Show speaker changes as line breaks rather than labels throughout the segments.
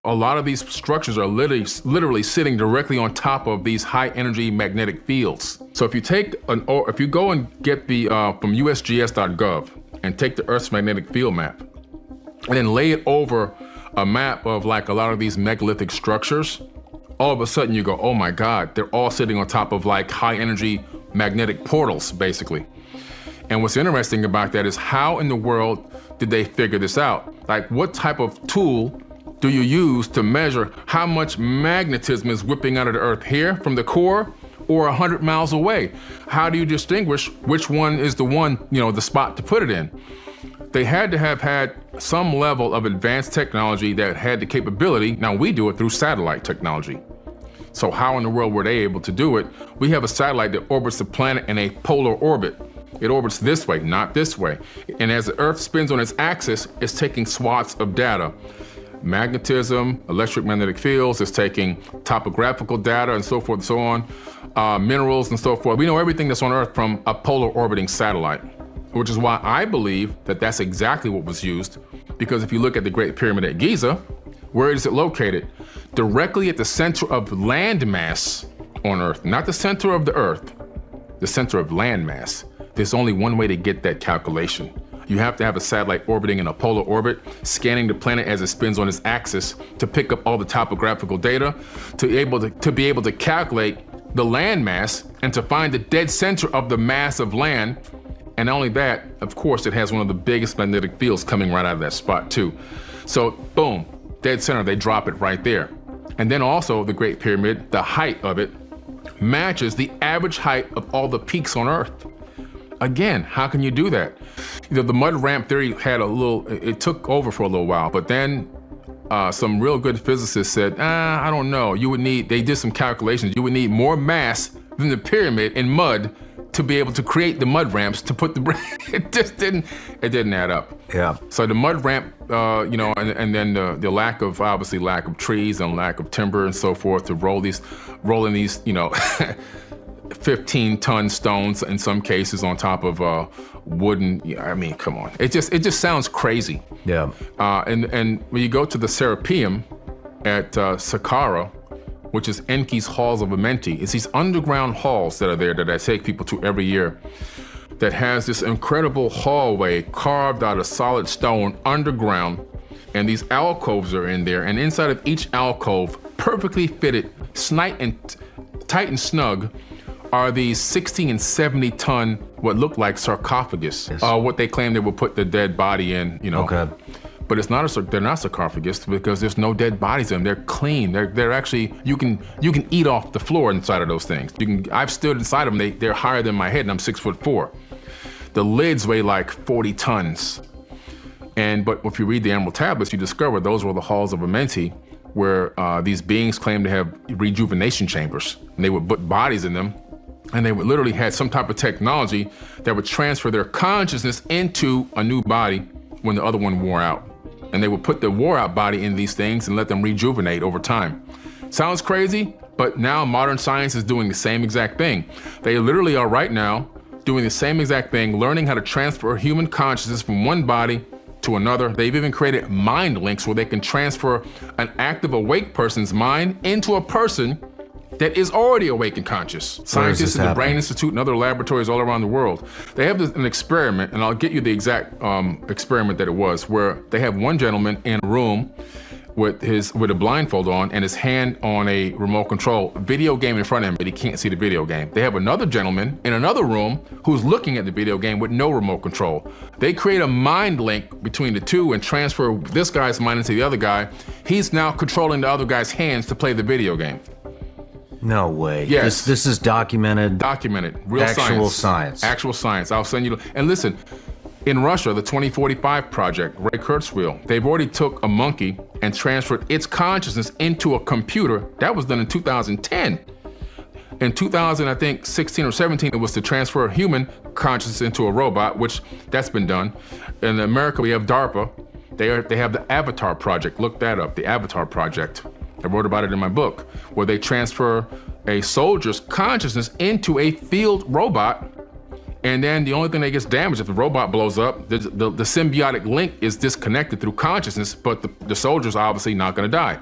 A lot of these structures are literally sitting directly on top of these high energy magnetic fields. So if you go and get the from usgs.gov and take the Earth's magnetic field map and then lay it over a map of like a lot of these megalithic structures, all of a sudden you go, oh my God, they're all sitting on top of like high energy magnetic portals, basically. And what's interesting about that is how in the world did they figure this out? Like what type of tool do you use to measure how much magnetism is whipping out of the Earth here from the core or 100 miles away? How do you distinguish which one is the one, the spot to put it in? They had to have had some level of advanced technology that had the capability. Now we do it through satellite technology. So how in the world were they able to do it? We have a satellite that orbits the planet in a polar orbit. It orbits this way, not this way. And as the Earth spins on its axis, it's taking swaths of data. Magnetism, electromagnetic fields, it's taking topographical data and so forth and so on, minerals and so forth. We know everything that's on Earth from a polar orbiting satellite, which is why I believe that that's exactly what was used. Because if you look at the Great Pyramid at Giza, where is it located? Directly at the center of landmass on Earth, not the center of the Earth, the center of landmass. There's only one way to get that calculation. You have to have a satellite orbiting in a polar orbit, scanning the planet as it spins on its axis to pick up all the topographical data, to be able to calculate the land mass and to find the dead center of the mass of land. And not only that, of course, it has one of the biggest magnetic fields coming right out of that spot too. So boom, dead center, they drop it right there. And then also the Great Pyramid, the height of it matches the average height of all the peaks on Earth. Again, how can you do that? The mud ramp theory had it took over for a little while, but then some real good physicists said, I don't know, they did some calculations, you would need more mass than the pyramid in mud to be able to create the mud ramps to put it didn't add up.
Yeah.
So the mud ramp, and then the lack of trees and lack of timber and so forth to roll in these, 15-ton stones in some cases on top of wooden. I mean, come on. It just sounds crazy.
Yeah.
And when you go to the Serapeum at Saqqara, which is Enki's Halls of Amenti, it's these underground halls that are there that I take people to every year that has this incredible hallway carved out of solid stone underground, and these alcoves are in there, and inside of each alcove, perfectly fitted, tight and snug, are these 16 and 70 ton, what look like sarcophagus,
yes.
What they claim they will put the dead body in,
Okay.
But they're not sarcophagus because there's no dead bodies in them. They're clean. They're actually, you can eat off the floor inside of those things. I've stood inside of them. They're higher than my head, and I'm 6'4". The lids weigh like 40 tons. But if you read the Emerald Tablets, you discover those were the halls of Amenti, where these beings claimed to have rejuvenation chambers, and they would put bodies in them. And they would literally had some type of technology that would transfer their consciousness into a new body when the other one wore out. And they would put the wore out body in these things and let them rejuvenate over time. Sounds crazy, but now modern science is doing the same exact thing. They literally are right now doing the same exact thing, learning how to transfer human consciousness from one body to another. They've even created mind links where they can transfer an active awake person's mind into a person that is already awake and conscious. Scientists at the Brain Institute and other laboratories all around the world, they have an experiment, and I'll get you the exact experiment that it was, where they have one gentleman in a room with a blindfold on and his hand on a remote control video game in front of him, but he can't see the video game. They have another gentleman in another room who's looking at the video game with no remote control. They create a mind link between the two and transfer this guy's mind into the other guy. He's now controlling the other guy's hands to play the video game.
No way.
Yes.
This is documented.
Documented. Real
actual
science. Actual science. I'll send you. And listen, in Russia, the 2045 project, Ray Kurzweil, they've already took a monkey and transferred its consciousness into a computer. That was done in 2010. In 2016 or 17, it was to transfer a human consciousness into a robot, which that's been done. In America, we have DARPA. They have the Avatar project. Look that up, the Avatar project. I wrote about it in my book, where they transfer a soldier's consciousness into a field robot, And then the only thing that gets damaged if the robot blows up, the symbiotic link is disconnected through consciousness, but the soldier's obviously not gonna die.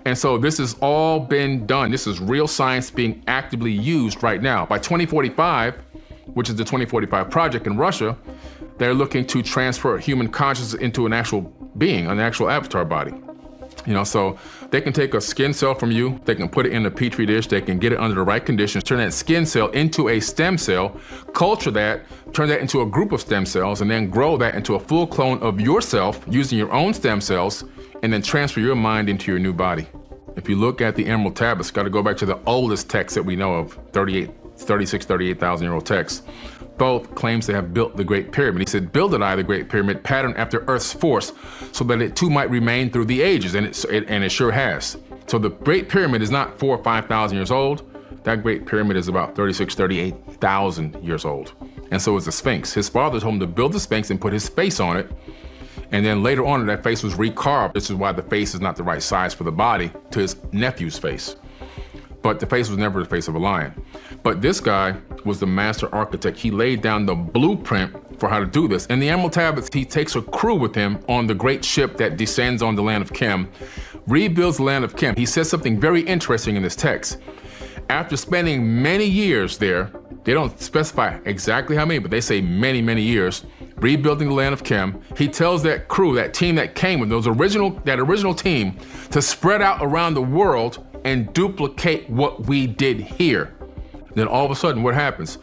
And so this has all been done. This is real science being actively used right now. By 2045, which is the 2045 project in Russia, they're looking to transfer human consciousness into an actual being, an actual avatar body. So they can take a skin cell from you, they can put it in a petri dish, they can get it under the right conditions, turn that skin cell into a stem cell, culture that, turn that into a group of stem cells, and then grow that into a full clone of yourself using your own stem cells, and then transfer your mind into your new body. If you look at the Emerald Tablets, got to go back to the oldest text that we know of, 38,000-year-old text. Thoth claims to have built the Great Pyramid. He said, build it I, the Great Pyramid, patterned after Earth's force, so that it too might remain through the ages, and it sure has. So the Great Pyramid is not 4,000 or 5,000 years old. That Great Pyramid is about 38,000 years old. And so is the Sphinx. His father told him to build the Sphinx and put his face on it. And then later on, that face was recarved. This is why the face is not the right size for the body, to his nephew's face. But the face was never the face of a lion. But this guy was the master architect. He laid down the blueprint for how to do this. In the Emerald Tablets, he takes a crew with him on the great ship that descends on the land of Chem, rebuilds the land of Chem. He says something very interesting in this text. After spending many years there, they don't specify exactly how many, but they say many, many years, rebuilding the land of Chem, he tells that crew, that team that came with that original team, to spread out around the world and duplicate what we did here. Then all of a sudden, what happens?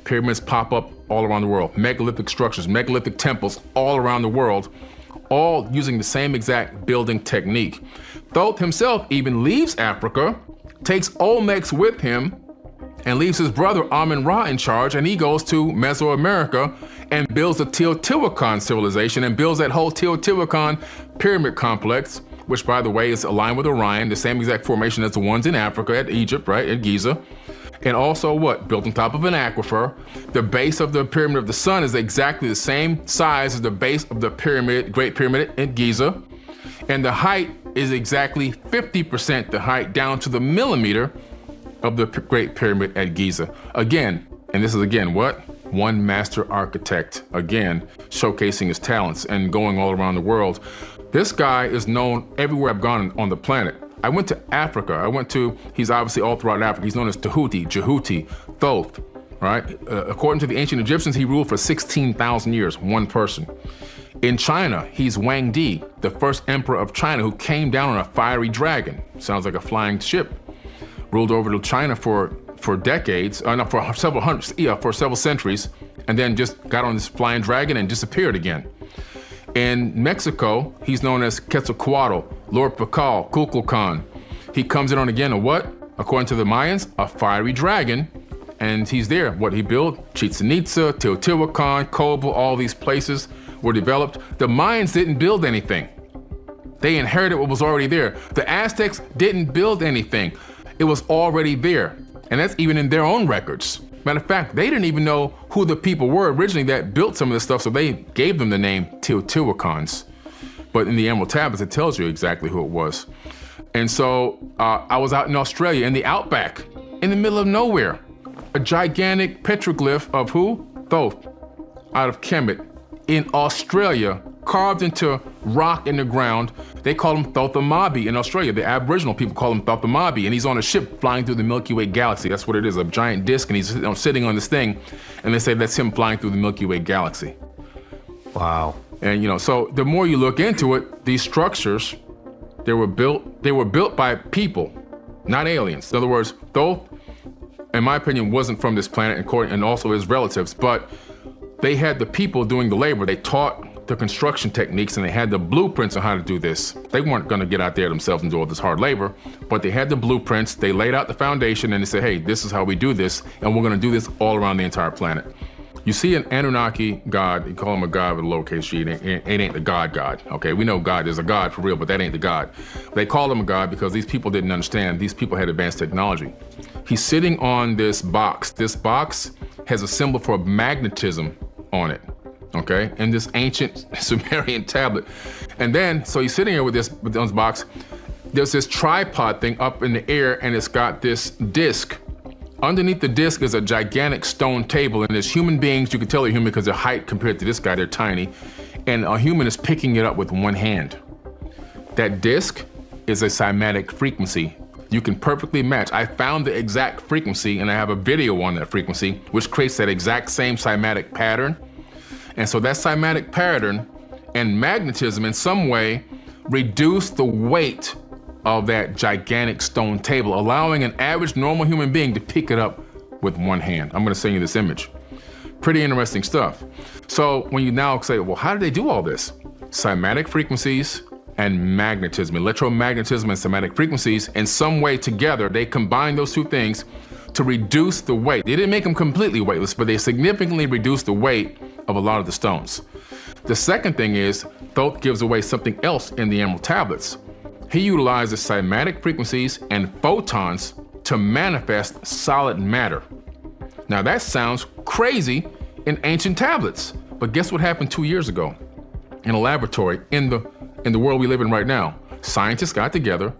Pyramids pop up all around the world. Megalithic structures, megalithic temples all around the world, all using the same exact building technique. Thoth himself even leaves Africa, takes Olmecs with him, and leaves his brother Amun-Ra in charge, and he goes to Mesoamerica and builds the Teotihuacan civilization and builds that whole Teotihuacan pyramid complex, which, by the way, is aligned with Orion, the same exact formation as the ones in Africa, at Egypt, right, at Giza. And also what? Built on top of an aquifer. The base of the Pyramid of the Sun is exactly the same size as the base of the pyramid, Great Pyramid at Giza. And the height is exactly 50% the height down to the millimeter of the Great Pyramid at Giza. Again, and this is again what? One master architect, again, showcasing his talents and going all around the world. This guy is known everywhere I've gone on the planet. I went to Africa. He's obviously all throughout Africa. He's known as Tahuti, Jehuti, Thoth, right? According to the ancient Egyptians, he ruled for 16,000 years, one person. In China, he's Wang Di, the first emperor of China, who came down on a fiery dragon. Sounds like a flying ship. Ruled over to China for decades, for several centuries, and then just got on this flying dragon and disappeared again. In Mexico, he's known as Quetzalcoatl, Lord Pakal, Kukulkan. He comes in on again a what? According to the Mayans, a fiery dragon, and he's there. What he built? Chichen Itza, Teotihuacan, Cobol, all these places were developed. The Mayans didn't build anything. They inherited what was already there. The Aztecs didn't build anything. It was already there, and that's even in their own records. Matter of fact, they didn't even know who the people were originally that built some of this stuff, so they gave them the name Teotihuacans. But in the Emerald Tablets, it tells you exactly who it was. And so I was out in Australia, in the outback, in the middle of nowhere. A gigantic petroglyph of who? Thoth, out of Kemet, in Australia, carved into rock in the ground. They call him Thoth-Amabi in Australia. The Aboriginal people call him Thoth-Amabi, and he's on a ship flying through the Milky Way galaxy. That's what it is, a giant disc, and he's sitting on this thing, and they say that's him flying through the Milky Way galaxy.
Wow.
And so the more you look into it, these structures, they were built by people, not aliens. In other words, Thoth, in my opinion, wasn't from this planet, and also his relatives, but they had the people doing the labor. They taught the construction techniques, and they had the blueprints on how to do this. They weren't going to get out there themselves and do all this hard labor, but they had the blueprints. They laid out the foundation, and they said, hey, this is how we do this, and we're going to do this all around the entire planet. You see an Anunnaki god, you call him a god with a lowercase g, it ain't the God, okay? We know God is a god for real, but that ain't the God. They called him a god because these people didn't understand. These people had advanced technology. He's sitting on this box. This box has a symbol for magnetism on it, okay? And this ancient Sumerian tablet. And then, so he's sitting here with this box. There's this tripod thing up in the air, and it's got this disc Underneath the disc is a gigantic stone table, and there's human beings. You can tell they're human because their height compared to this guy, they're tiny. And a human is picking it up with one hand. That disc is a cymatic frequency. You can perfectly match. I found the exact frequency, and I have a video on that frequency, which creates that exact same cymatic pattern. And so that cymatic pattern and magnetism in some way reduce the weight of that gigantic stone table, allowing an average normal human being to pick it up with one hand. I'm gonna send you this image. Pretty interesting stuff. So when you now say, well, how do they do all this? Cymatic frequencies and magnetism, electromagnetism and cymatic frequencies, in some way together, they combine those two things to reduce the weight. They didn't make them completely weightless, but they significantly reduced the weight of a lot of the stones. The second thing is, Thoth gives away something else in the emerald tablets. He utilizes cymatic frequencies and photons to manifest solid matter. Now that sounds crazy in ancient tablets, but guess what happened 2 years ago? In a laboratory in the world we live in right now, scientists got together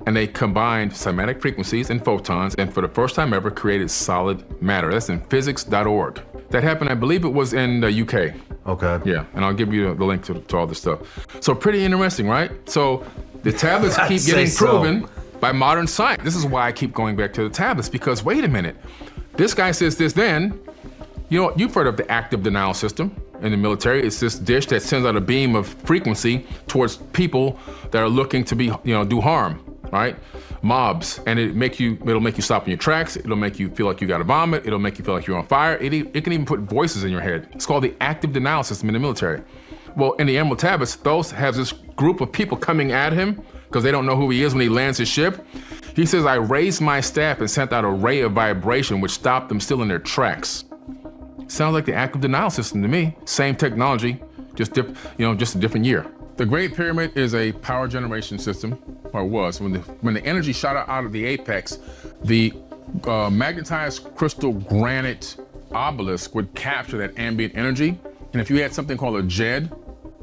and they combined cymatic frequencies and photons, and for the first time ever created solid matter. That's in physics.org. That happened, I believe it was in the UK.
Okay.
Yeah, and I'll give you the link to all this stuff. So pretty interesting, right? So the tablets keep getting proven by modern science. This is why I keep going back to the tablets, because wait a minute, this guy says this then, you know, you've heard of the active denial system in the military. It's this dish that sends out a beam of frequency towards people that are looking to be, do harm, right? Mobs, and it'll make you stop in your tracks. It'll make you feel like you gotta vomit. It'll make you feel like you're on fire. It can even put voices in your head. It's called the active denial system in the military. Well, in the Emerald Tablets, Thoth has this group of people coming at him because they don't know who he is when he lands his ship. He says, I raised my staff and sent out a ray of vibration which stopped them still in their tracks. Sounds like the active denial system to me. Same technology, just a different year. The Great Pyramid is a power generation system, or was. When the energy shot out of the apex, the magnetized crystal granite obelisk would capture that ambient energy. And if you had something called a JED,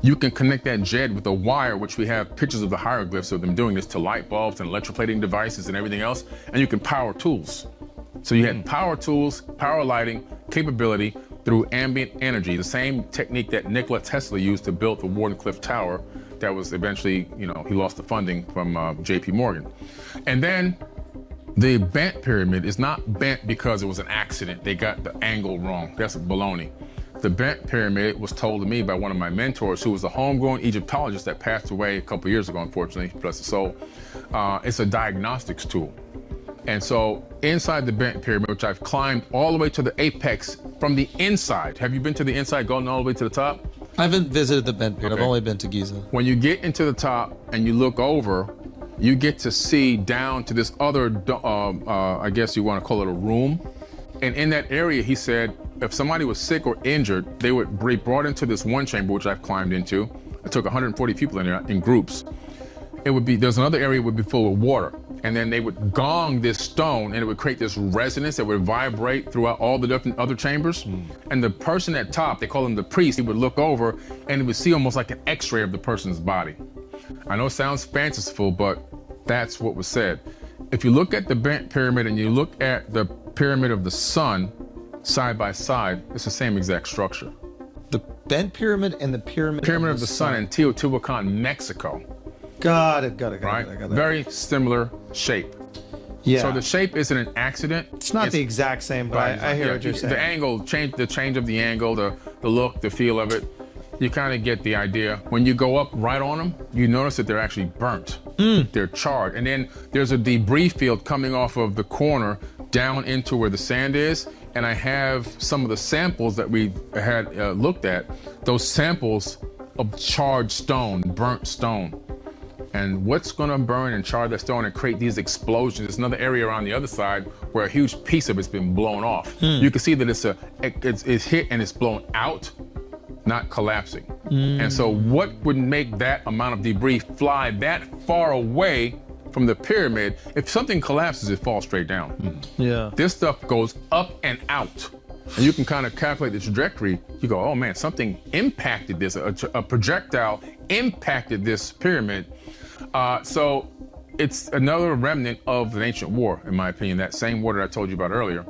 you can connect that JED with a wire, which we have pictures of the hieroglyphs of them doing this, to light bulbs and electroplating devices and everything else, and you can power tools. So you had power tools, power lighting capability through ambient energy, the same technique that Nikola Tesla used to build the Wardenclyffe Tower that was eventually, he lost the funding from JP Morgan. And then the bent pyramid is not bent because it was an accident. They got the angle wrong. That's baloney. The bent pyramid was told to me by one of my mentors, who was a homegrown Egyptologist that passed away a couple years ago, unfortunately, bless his soul. It's a diagnostics tool. And so inside the bent pyramid, which I've climbed all the way to the apex from the inside. Have you been to the inside, going all the way to the top?
I haven't visited the bent pyramid.
Okay.
I've only been to Giza.
When you get into the top and you look over, you get to see down to this other, I guess you want to call it a room. And in that area, he said, if somebody was sick or injured, they would be brought into this one chamber, which I've climbed into. I took 140 people in there in groups. There's another area that would be full of water. And then they would gong this stone, and it would create this resonance that would vibrate throughout all the different other chambers. And the person at top, they call him the priest, he would look over and he would see almost like an x-ray of the person's body. I know it sounds fanciful, but that's what was said. If you look at the bent pyramid and you look at the pyramid of the sun side by side, it's the same exact structure.
The bent pyramid and the pyramid
of the sun in Teotihuacan, Mexico.
Got it.
Right? Very similar shape.
Yeah.
So the shape isn't an accident.
It's not the exact same, but I hear what you're saying.
The angle, the change of the angle, the look, the feel of it, you kind of get the idea. When you go up right on them, you notice that they're actually burnt. They're charred. And then there's a debris field coming off of the corner down into where the sand is. And I have some of the samples that we had looked at, those samples of charred stone, burnt stone. And what's gonna burn and char that stone and create these explosions? There's another area around the other side where a huge piece of it's been blown off. You can see that it's hit and it's blown out, not collapsing. And so what would make that amount of debris fly that far away from the pyramid? If something collapses, it falls straight down.
Yeah.
This stuff goes up and out. And you can kind of calculate the trajectory. You go, oh man, something impacted this. A projectile impacted this pyramid. So it's another remnant of the ancient war, in my opinion. That same war that I told you about earlier.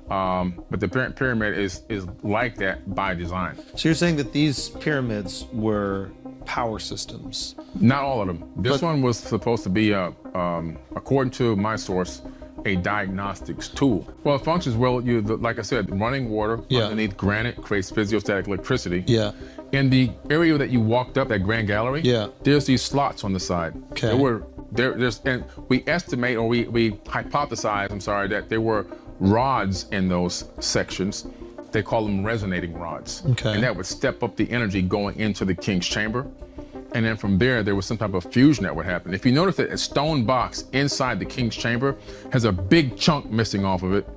But the pyramid is like that by design.
So you're saying that these pyramids were power systems?
Not all of them. This one was supposed to be, according to my source, a diagnostics tool. Well, it functions well. Like I said, running water underneath granite creates physiostatic electricity.
Yeah.
In the area that you walked up, that Grand Gallery, there's these slots on the side.
Okay.
And we estimate, or we hypothesize, that there were rods in those sections. They call them resonating rods.
Okay.
And that would step up the energy going into the king's chamber. And then from there was some type of fusion that would happen. If you notice that a stone box inside the king's chamber has a big chunk missing off of it.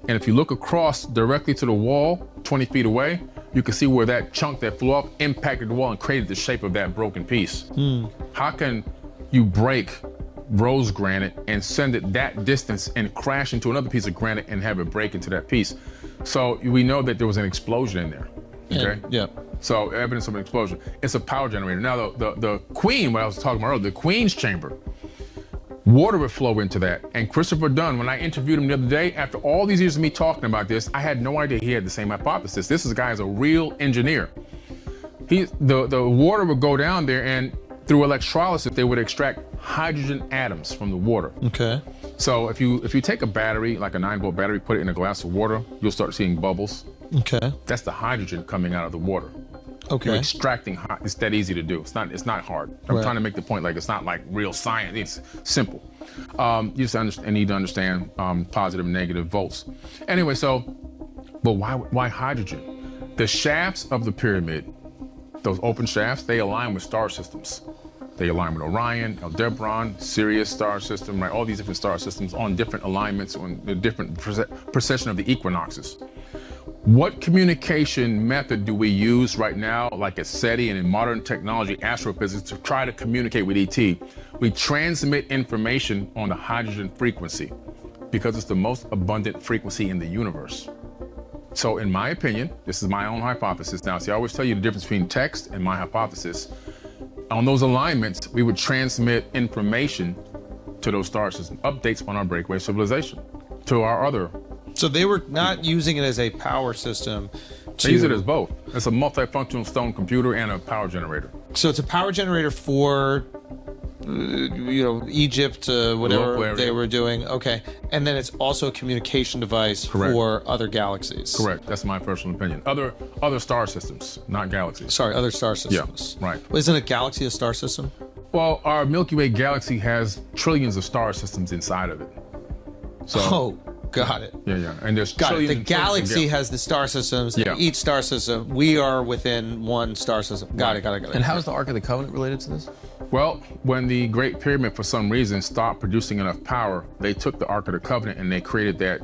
And if you look across directly to the wall, 20 feet away, you can see where that chunk that flew off impacted the wall and created the shape of that broken piece. How can you break rose granite and send it that distance and crash into another piece of granite and have it break into that piece? So we know that there was an explosion in there, okay?
Yeah.
So evidence of an explosion. It's a power generator. Now the queen, what I was talking about earlier, the queen's chamber, water would flow into that. And Christopher Dunn, when I interviewed him the other day, after all these years of me talking about this, I had no idea he had the same hypothesis. This guy is a real engineer. The water would go down there, and through electrolysis, they would extract hydrogen atoms from the water.
Okay.
So if you take a battery, like a 9-volt battery, put it in a glass of water, you'll start seeing bubbles.
Okay.
That's the hydrogen coming out of the water.
Okay.
You're extracting, it's that easy to do. It's not hard. I'm trying to make the point, like, it's not like real science, it's simple. You just need to understand positive and negative volts. Anyway, but why hydrogen? The shafts of the pyramid, those open shafts, they align with star systems. They align with Orion, Aldebaran, Sirius star system, right? All these different star systems on different alignments, on the different precession of the equinoxes. What communication method do we use right now, like at SETI and in modern technology, astrophysics, to try to communicate with ET? We transmit information on the hydrogen frequency because it's the most abundant frequency in the universe. So in my opinion, this is my own hypothesis. Now, see, I always tell you the difference between text and my hypothesis. On those alignments, we would transmit information to those star systems, updates on our breakaway civilization, to our other.
So they were not using it as a power system.
They use it as both. It's a multifunctional stone computer and a power generator.
So it's a power generator for, Egypt, whatever they were doing. Okay. And then it's also a communication device for other galaxies.
Correct. That's my personal opinion. Other star systems, not galaxies.
Sorry, other star systems.
Yeah, right.
Well, isn't a galaxy a star system?
Well, our Milky Way galaxy has trillions of star systems inside of it. So,
got it.
Yeah. And there's
The galaxy has the star systems.
Yeah.
Each star system, we are within one star system. Got it.
And how is the Ark of the Covenant related to this?
Well, when the Great Pyramid, for some reason, stopped producing enough power, they took the Ark of the Covenant and they created that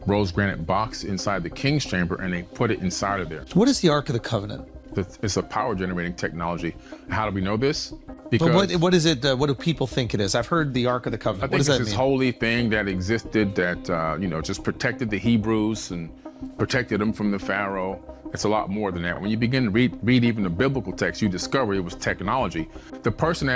rose granite box inside the king's chamber, and they put it inside of there.
What is the Ark of the Covenant?
It's a power generating technology. How do we know this? Because
But what is it? What do people think it is? I've heard the Ark of the Covenant.
I think
What does
it's
that
this
mean?
holy thing that existed that just protected the Hebrews and protected them from the Pharaoh. It's a lot more than that. When you begin to read even the biblical text, you discover it was technology. The person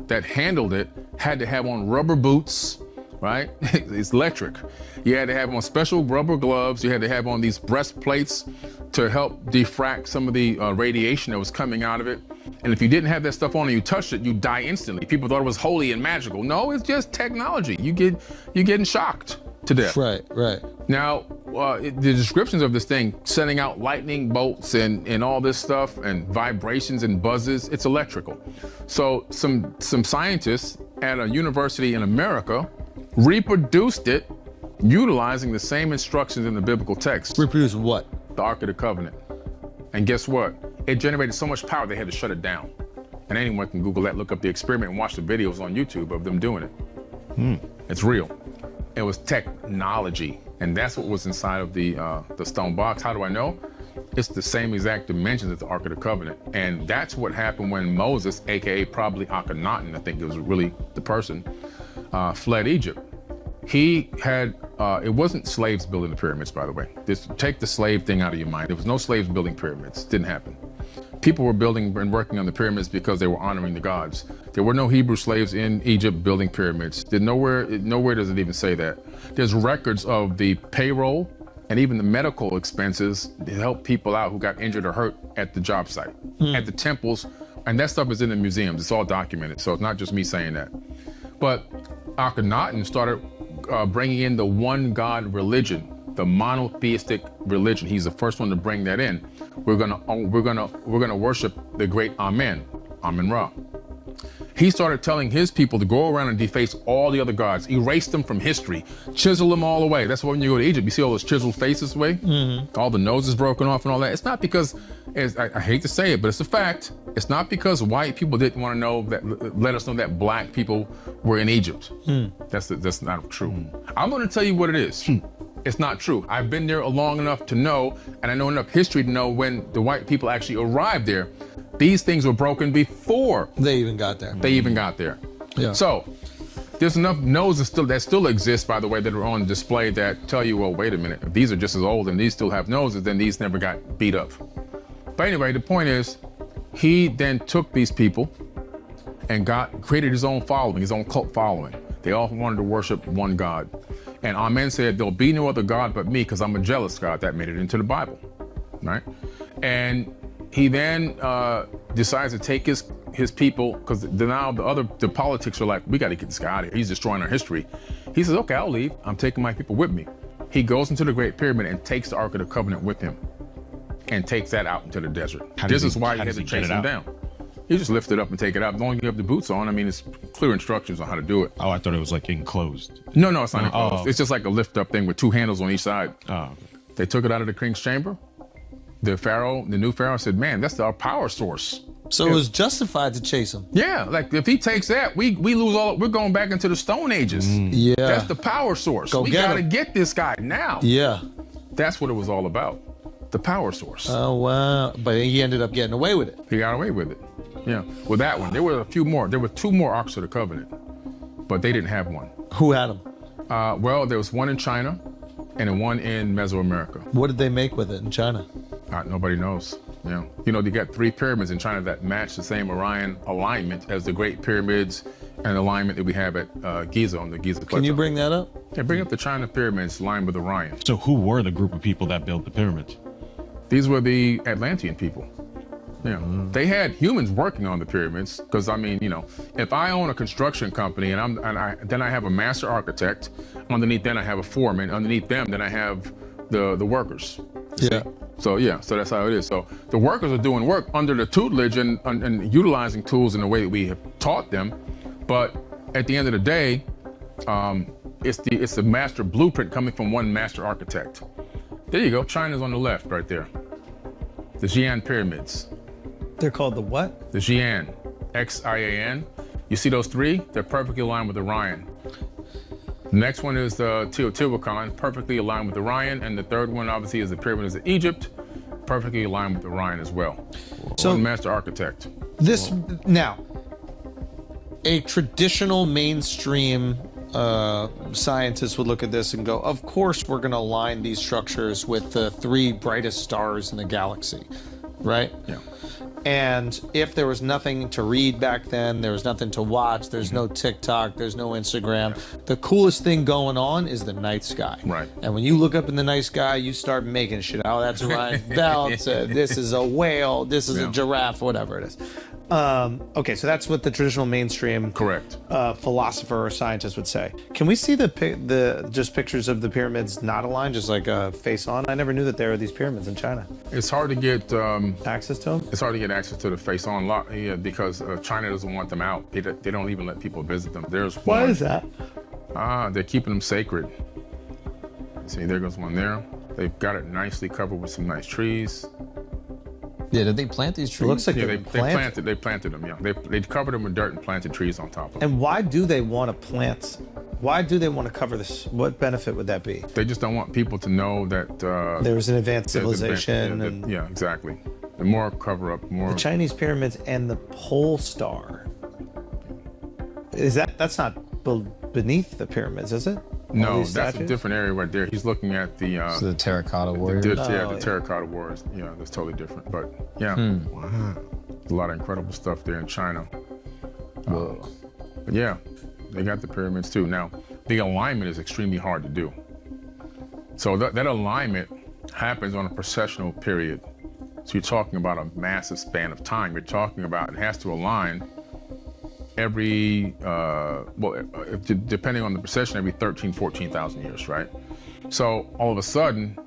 that handled it had to have on rubber boots, right? It's electric. You had to have on special rubber gloves. You had to have on these breastplates to help diffract some of the radiation that was coming out of it. And if you didn't have that stuff on and you touched it, you die instantly. People thought it was holy and magical. No, it's just technology. You're getting shocked to death.
Right.
Now, the descriptions of this thing, sending out lightning bolts and all this stuff and vibrations and buzzes, it's electrical. So some scientists at a university in America reproduced it utilizing the same instructions in the biblical text.
Reproduce what?
The Ark of the Covenant. And guess what? It generated so much power they had to shut it down. And anyone can Google that, look up the experiment and watch the videos on YouTube of them doing it. It's real. It was technology. And that's what was inside of the stone box. How do I know? It's the same exact dimensions as the Ark of the Covenant. And that's what happened when Moses, AKA probably Akhenaten, I think it was really the person, fled Egypt. He had, it wasn't slaves building the pyramids, by the way. Take the slave thing out of your mind. There was no slaves building pyramids. Didn't happen. People were building and working on the pyramids because they were honoring the gods. There were no Hebrew slaves in Egypt building pyramids. Nowhere does it even say that. There's records of the payroll and even the medical expenses to help people out who got injured or hurt at the job site, at the temples, and that stuff is in the museums. It's all documented, so it's not just me saying that. But Akhenaten started bringing in the one God religion, the monotheistic religion. He's the first one to bring that in. We're gonna worship the great Amen Ra. He started telling his people to go around and deface all the other gods, erase them from history, chisel them all away. That's why when you go to Egypt, you see all those chiseled faces away, all the noses broken off and all that. It's not because, I hate to say it, but it's a fact. It's not because white people didn't want to know that, let us know that black people were in Egypt. That's not true. I'm going to tell you what it is. It's not true. I've been there long enough to know, and I know enough history to know when the white people actually arrived there, these things were broken before
they even got there.
Yeah. So there's enough noses that still exist, by the way, that are on display that tell you, well, wait a minute, if these are just as old and these still have noses, then these never got beat up. But anyway, the point is, he then took these people and created his own following, his own cult following. They all wanted to worship one God. And Amen said, there'll be no other God but me, because I'm a jealous God. That made it into the Bible, right? And he then decides to take his people, because now the politics are like, we got to get this guy out of here. He's destroying our history. He says, okay, I'll leave. I'm taking my people with me. He goes into the Great Pyramid and takes the Ark of the Covenant with him and takes that out into the desert. This is why he had to chase him down. You just lift it up and take it out. As long as you have the boots on, I mean, it's clear instructions on how to do it.
Oh, I thought it was like enclosed.
No, it's not enclosed. Oh. It's just like a lift up thing with two handles on each side.
Oh, okay.
They took it out of the king's chamber. The new pharaoh said, man, that's our power source.
So it was justified to chase him.
Yeah, like if he takes that, we lose all, we're going back into the Stone Ages.
Yeah.
That's the power source. We gotta get this guy now.
Yeah.
That's what it was all about. The power source.
Oh, wow. But he ended up getting away with it.
He got away with it. Yeah, with that one. There were a few more. There were two more Arks of the Covenant, but they didn't have one.
Who had them?
Well, there was one in China and one in Mesoamerica.
What did they make with it in China?
Nobody knows. Yeah. You know, they got 3 pyramids in China that match the same Orion alignment as the Great Pyramids and the alignment that we have at Giza on the Giza Plateau.
Can you bring that up?
Yeah, bring up the China pyramids aligned with Orion.
So who were the group of people that built the pyramids?
These were the Atlantean people. Yeah, they had humans working on the pyramids, because I mean, you know, if I own a construction company and then I have a master architect, underneath then I have a foreman, underneath them then I have the workers.
Yeah.
So that's how it is. So the workers are doing work under the tutelage and utilizing tools in the way that we have taught them, but at the end of the day, it's the master blueprint coming from one master architect. There you go. China's on the left right there. The Xi'an pyramids.
They're called the what?
The Xi'an, Xian. You see those 3? They're perfectly aligned with Orion. The next one is the Teotihuacan, perfectly aligned with Orion, and the third one obviously is the pyramids of Egypt, perfectly aligned with Orion as well. So one master architect.
This now, a traditional mainstream scientist would look at this and go, of course we're going to align these structures with the 3 brightest stars in the galaxy, right?
Yeah.
And if there was nothing to read back then, there was nothing to watch, there's no TikTok, there's no Instagram, the coolest thing going on is the night sky.
Right.
And when you look up in the night sky, you start making shit. Oh, that's Orion's belt, this is a whale, this is a giraffe, whatever it is. Okay, so that's what the traditional mainstream
correct
philosopher or scientist would say. Can we see the just pictures of the pyramids not aligned, just like face on? I never knew that there were these pyramids in China.
It's hard to get
access to them.
It's hard to get access to the face on lot, because China doesn't want them out. They don't even let people visit them. There's one.
Why is that?
They're keeping them sacred. See, there goes one there. They've got it nicely covered with some nice trees.
Yeah, did they plant these trees?
It looks like
they planted them. Yeah, they covered them with dirt and planted trees on top of them.
And why do they want to plant? Why do they want to cover this? What benefit would that be?
They just don't want people to know that
there was an advanced civilization.
Yeah, exactly. The more cover up, more.
The Chinese pyramids and the pole star. That's not beneath the pyramids, is it?
No, that's a different area right there. He's looking at the
so the terracotta warriors.
The terracotta warriors. Yeah, that's totally different. But yeah, wow, a lot of incredible stuff there in China. But yeah, they got the pyramids too. Now, the alignment is extremely hard to do. So that alignment happens on a processional period. So you're talking about a massive span of time. You're talking about it has to align every, depending on the procession, every 13, 14,000 years, right? So all of a sudden,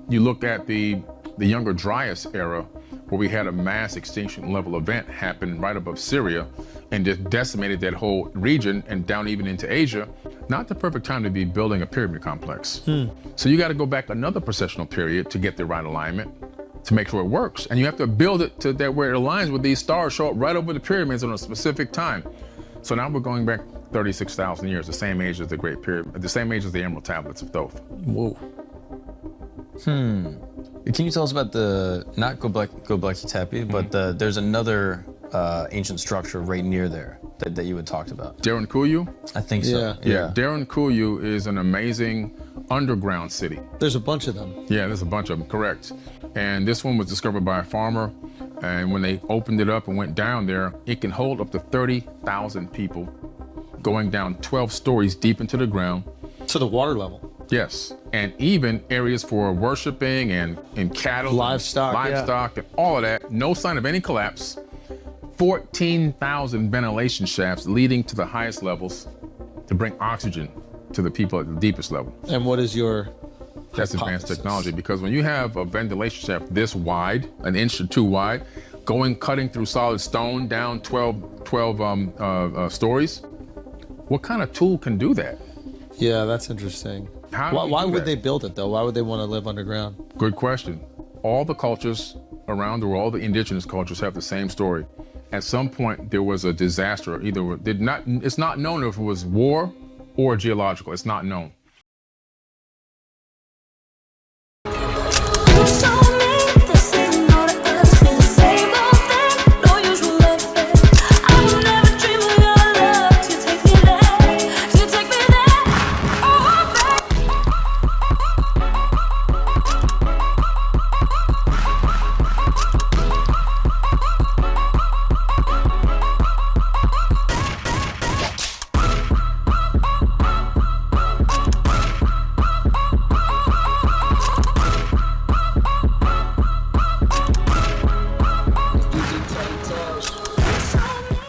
you look at the Younger Dryas era, where we had a mass extinction level event happen right above Syria and just decimated that whole region and down even into Asia. Not the perfect time to be building a pyramid complex. So you got to go back another processional period to get the right alignment to make sure it works. And you have to build it to that where it aligns with these stars show up right over the pyramids on a specific time. So now we're going back 36,000 years, the same age as the Great Pyramid, the same age as the Emerald Tablets of Thoth.
Whoa. Can you tell us about not Göbekli Tepe, but there's another ancient structure right near there that you had talked about?
Derinkuyu?
I think so.
Yeah. Derinkuyu is an amazing underground city.
There's a bunch of them.
Yeah, there's a bunch of them, correct. And this one was discovered by a farmer. And when they opened it up and went down there, it can hold up to 30,000 people going down 12 stories deep into the ground.
To the water level.
Yes, and even areas for worshiping and cattle,
livestock,
and all of that. No sign of any collapse. 14,000 ventilation shafts leading to the highest levels to bring oxygen to the people at the deepest level.
And what is your
That's advanced technology, because when you have a ventilation shaft this wide, an inch or two wide, cutting through solid stone down 12 stories, what kind of tool can do that?
Yeah, that's interesting. Why would they build it though? Why would they want to live underground?
Good question. All the cultures around the world, all the indigenous cultures have the same story. At some point, there was a disaster. It's not known if it was war or geological. It's not known.